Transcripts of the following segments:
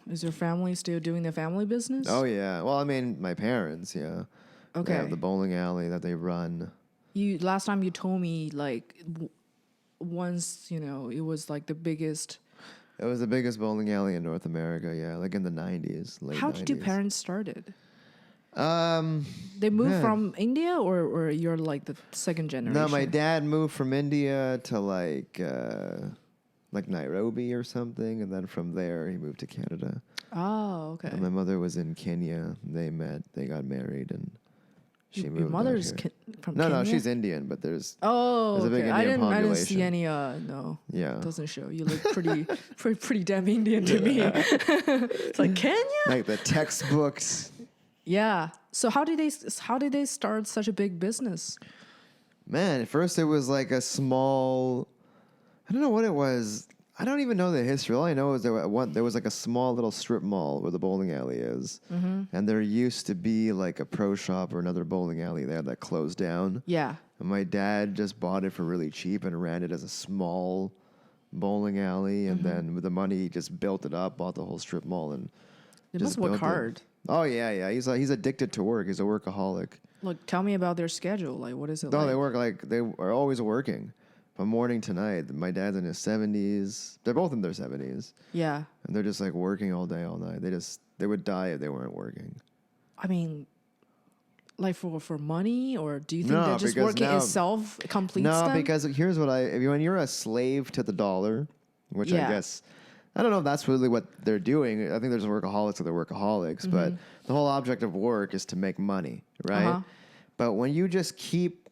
now? Is your family still doing the family business? Oh, yeah. Well, I mean, my parents, yeah. Okay. They have the bowling alley that they run. Last time you told me, like, once, it was like the biggest. It was the biggest bowling alley in North America, yeah, like in the 90s, late 90s. How did your parents started? They They moved from India, or you're like the second generation? No, my dad moved from India to like Nairobi or something, and then from there he moved to Canada. Oh, okay. And my mother was in Kenya. They met, they got married, and she moved. Your mother's out here. from No, Kenya? no, she's Indian, but there's a big Indian I didn't population. see any. No. Yeah. It doesn't show. You look pretty damn Indian to me. It's like Kenya. like the textbooks. Yeah. So how did they start such a big business? Man, at first it was like a small. I don't know what it was. I don't even know the history. All I know is there was like a small little strip mall where the bowling alley is. Mm-hmm. And there used to be like a pro shop or another bowling alley there that closed down. Yeah. And my dad just bought it for really cheap and ran it as a small bowling alley. And then with the money, he just built it up, bought the whole strip mall. And They just must work built it. hard. Oh, yeah. He's addicted to work. He's a workaholic. Look, tell me about their schedule. Like, what is it No, like? they work they are always working. From morning to night. My dad's in his 70s. They're both in their 70s. Yeah. And they're just like working all day, all night. They would die if they weren't working. I mean, like for money, or do you think No, that just because working now- itself completes No, them? because here's what when you're a slave to the dollar, which Yeah. I guess, I don't know if that's really what they're doing. I think there's workaholics that are workaholics, but the whole object of work is to make money, right? Uh-huh. But when you just keep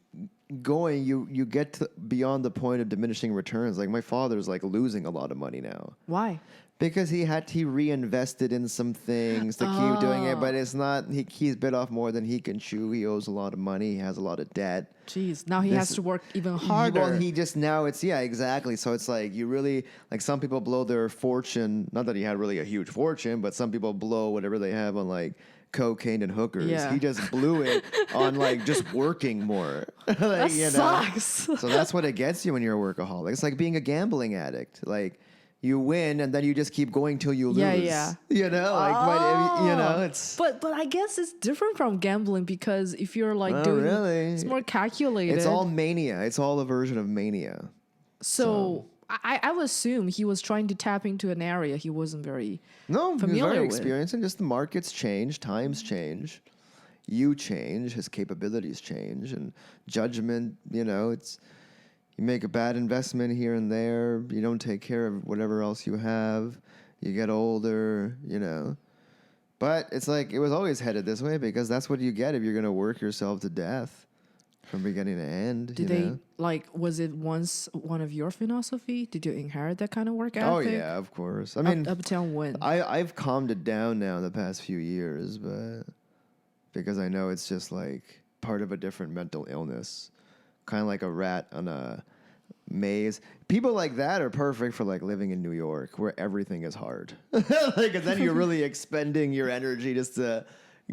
going, you get to beyond the point of diminishing returns. Like my father's like losing a lot of money now. Why? Because he reinvested in some things to keep doing it, but it's not, he's bit off more than he can chew. He owes a lot of money. He has a lot of debt. Jeez, now he has to work even harder. Well, exactly. So it's like you really, like some people blow their fortune, not that he had really a huge fortune, but some people blow whatever they have on like cocaine and hookers. Yeah. He just blew it on like just working more. like, that sucks. So that's what it gets you when you're a workaholic. It's like being a gambling addict. Like you win and then you just keep going till you lose. Yeah. It's. But I guess it's different from gambling, because if you're like doing, really? it's more calculated. It's all mania. It's all a version of mania. So I would assume he was trying to tap into an area he wasn't very No, familiar he's very with. experienced, and just the markets change, times change, you change, his capabilities change, and judgment. It's you make a bad investment here and there, you don't take care of whatever else you have, you get older, But it's like it was always headed this way because that's what you get if you're going to work yourself to death. From beginning to end. Did they was it once one of your philosophy? Did you inherit that kind of work ethic? Oh yeah, of course. I mean, up until when? I've calmed it down now in the past few years, but because I know it's just like part of a different mental illness, kind of like a rat on a maze. People like that are perfect for like living in New York, where everything is hard. Like, and then you're really expending your energy just to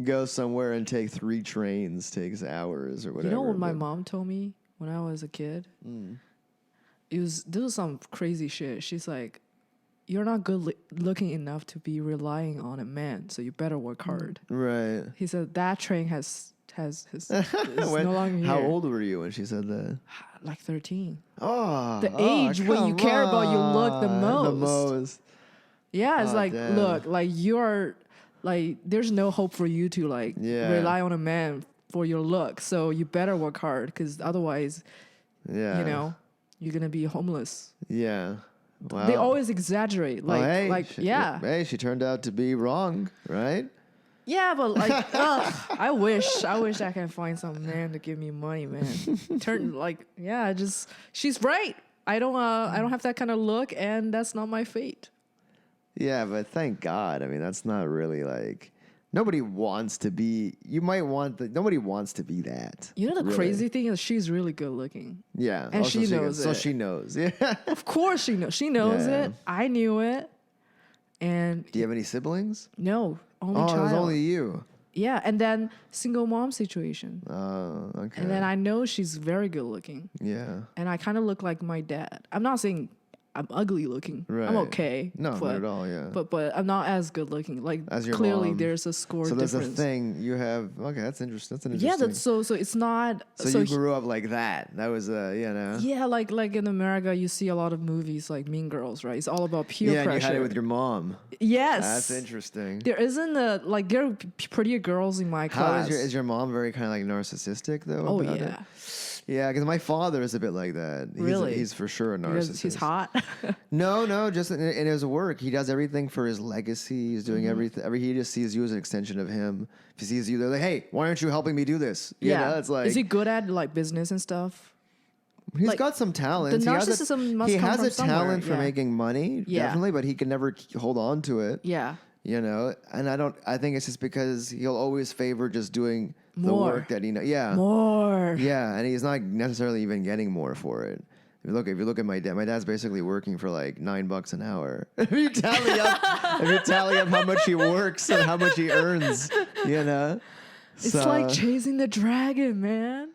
go somewhere and take 3 trains, takes hours or whatever. You know what my mom told me when I was a kid? This was some crazy shit. She's like, "You're not good looking enough to be relying on a man, so you better work hard." Right. He said that train is no longer here. How old were you when she said that? Like 13. Oh, The age when you care about your look the most. The most. Yeah, it's like, damn. look, like you're like, there's no hope for you to like rely on a man for your look. So you better work hard, because otherwise, you're gonna be homeless. Yeah. Wow. They always exaggerate. Like, she turned out to be wrong, right? Yeah, but like, I wish I can find some man to give me money, man. She's right. I don't have that kind of look, and that's not my fate. Yeah, but thank God. I mean, that's not really like nobody wants to be. Nobody wants to be that. You know, the really. crazy thing is she's really good looking. Yeah, and she knows it. So she knows. Yeah, of course she knows. She knows it. I knew it. And do you have any siblings? No, only child. Oh, it was only you. Yeah, and then single mom situation. Oh, okay. And then I know she's very good looking. Yeah. And I kind of look like my dad. I'm not saying I'm ugly looking. Right. I'm okay. No, but, not at all. Yeah. But I'm not as good looking. Like As your clearly mom. there's a score So there's difference. a thing you have. Okay, that's interesting. That's an Yeah, interesting. so it's not. So you grew up like that. That was Yeah, like in America, you see a lot of movies like Mean Girls, right? It's all about peer Yeah, and pressure. you had it with your mom. Yes, That's interesting. there isn't a like there are prettier girls in my class. How is your mom very kind of like narcissistic though? Oh about yeah, it? Yeah, because my father is a bit like that. Really? He's for sure a because narcissist. he's hot. No, just in his work, he does everything for his legacy. He's doing Mm-hmm. everything. He just sees you as an extension of him. If he sees you, they're like, "Hey, why aren't you helping me do this?" You know, it's like is he good at like business and stuff? he's like, got some talent. the narcissism must he come has from a somewhere, talent for yeah. making money, Yeah. definitely, but he can never hold on to it. Yeah, You know, and I think it's just because he'll always favor just doing the More. work that he knows. Yeah. more. Yeah, and he's not necessarily even getting more for it. If you look at my dad's basically working for like $9 an hour. If you tally up how much he works and how much he earns, you know. It's like chasing the dragon, man.